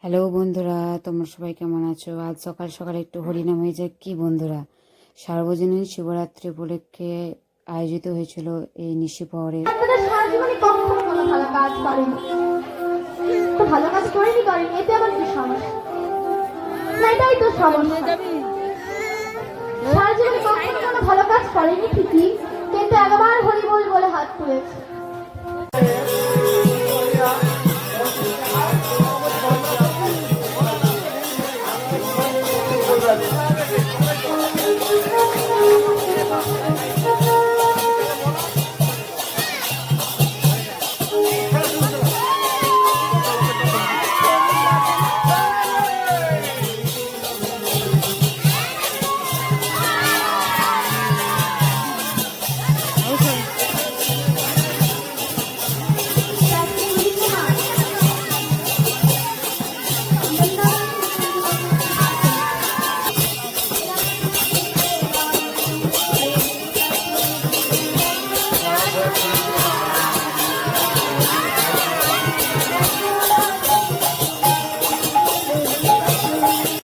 Hello বন্ধুরা, তোমরা সবাই কেমন আছো? আজ সকাল সকাল একটু হরিনাম হয়ে যায় কি বন্ধুরা। সার্বজনীন শিবরাত্রি উপলক্ষে আয়োজিত হয়েছিল এই নিশি পহরে। ভালো কাজ করেনি, এতে আবার কি সমস্যা? না, এটাই তো সমস্যা। সারা জীবনে কখনো কোনো ভালো কাজ করেনি ঠিকই, কিন্তু একবার হরিবোল বলে হাত তুলেছে।